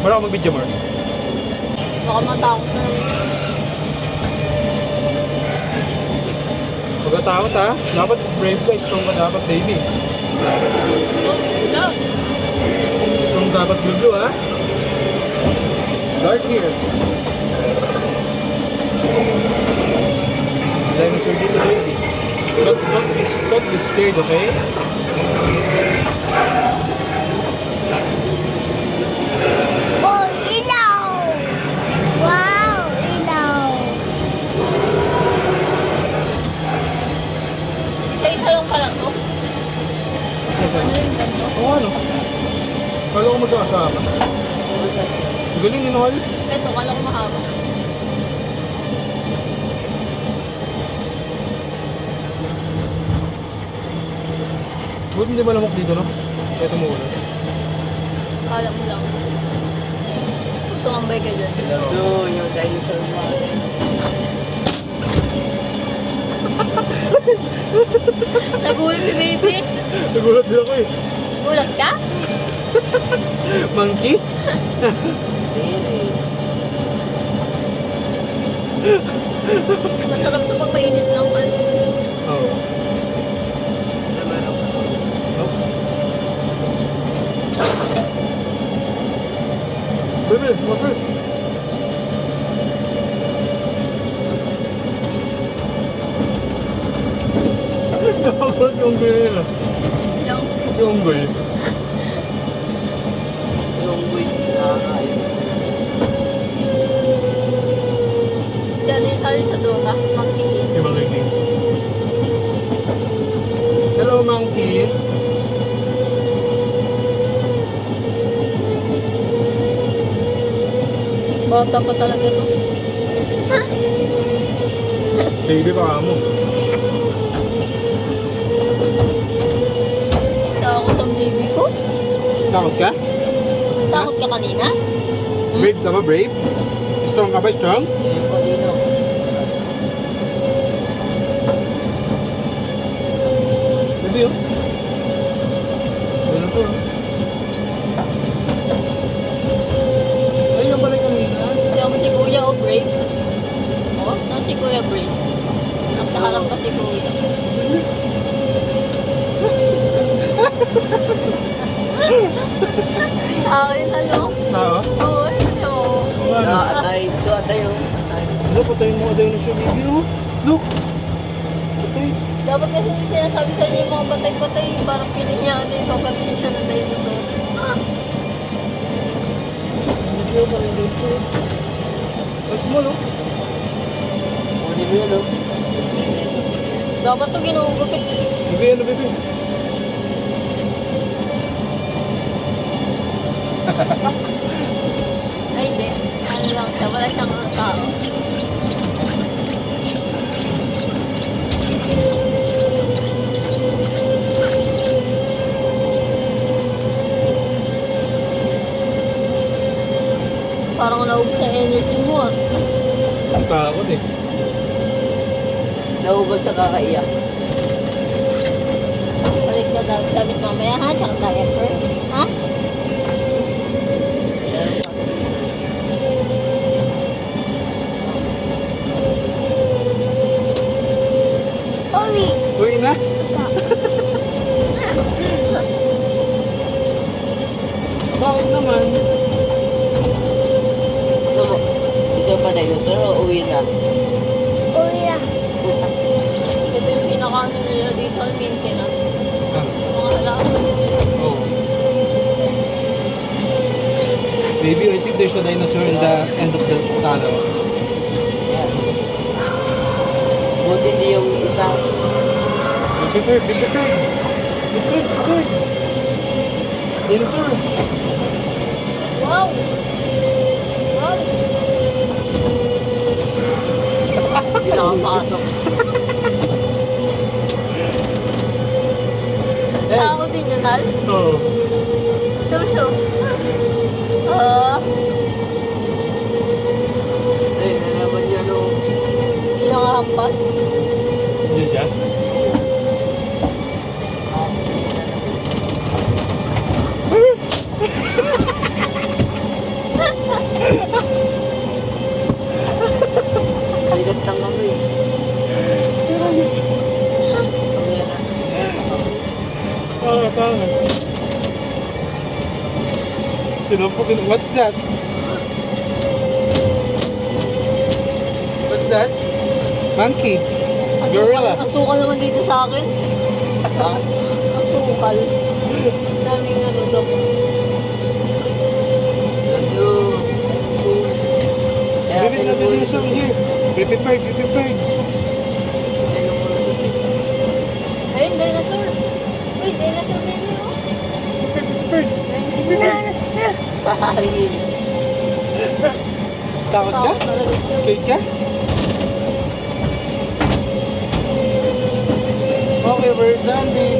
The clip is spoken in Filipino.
Wala akong mag-video more. Baka matakot na naman yan. Pagkatakot ha, dapat brave ka, strong ka dapat baby. No. Strong dapat blue ha. Start here. Dinosaur dito baby. Don't be scared, okay? Oh, ilaw! Wow, ilaw! Isa-isa yung pala to. Kasi, Ano yung ganito? oo ano? Kala ko magkakasama. Galing yun, Hal. Ito, kala ko mahaba. Buti hindi malamok dito, no? Ito mo ulo. Kala mo lang. Tumambay ka dyan. Ito, yung dinosaur mo. Nagulat si baby. Nagulat din ako eh. Gulat ka? Monkey? Hindi. Masarap to pag mainit lang. Oo. Oh. Baby, water. Nakakalat yung unggoy na yun ah. Yung Yung unggoy. Yung buwit nakakain. si ano yung tali sa Dota? Monkey King. Si Monkey King. Hello, Monkey. Bata pa talaga to. Baby, baka mo. Takot ang baby ko. Takot ka? Takot ka kanina? Brave ka ba, brave? Strong ka ba, strong? Yung kanino. Baby, oh. Ano to, oh? Ayun yung pala kanina. Hindi ako si Kuya o Brave. Oh, no, si Kuya Brave. Nasa harap pa si Kuya. Yun ano? Tao? Oo, ito. Ano? Atay. Ito, atay oh. Atay. Ano, patayin mo ka dinosaur, baby, no? Look! Patay. Dapat kasi hindi sinasabi sa inyo yung mga patay-patay. Parang piling niya ano yung papatay siya ng dinosaur. Hindi ako pala yung dinosaur. Ang small, oh. Kunin mo yun oh. Dapat to ginugupit. Baby, ano, baby? Ay, hindi. Ano lang siya. Wala siyang tao. Parang naubos sa energy mo ah. Ang takot eh. Naubos sa kakaiyak. Palit ka damit mamaya ha, tsaka diaper. Ha? Uwi! Uy na? Bakit naman? So, isa pa dinosaur o uwi na? Uwi na! Ito yung pinaka-ano nila dito, maintenance. Ah, Mga halaman. oh. Baby, I think there's a dinosaur in the end of the tunnel. Yeah. Buti hindi yung isa. Big bird, big bird. Big bird, big bird. Dinosaur. Wow! Wow! Hindi nakapasok. Tao din yun, Hal. Oo. Ito siya. Ayun, nalaman niya no. Ilang hampas. Hindi siya. Angas. Sinumpok. What's that? What's that? Monkey. Ang Gorilla. sukal, ang sukal naman dito sa akin. Ha? Ang sukal. Ang daming ano daw. Lalo. Kaya Maybe another day over here. Be prepared. Ayun, dinosaur. Uy, dinosaur baby, oh. Prepared. Dinosaur. Pari. Takot ka? Takot talaga siya. Scared ka? Okay, we're done, baby.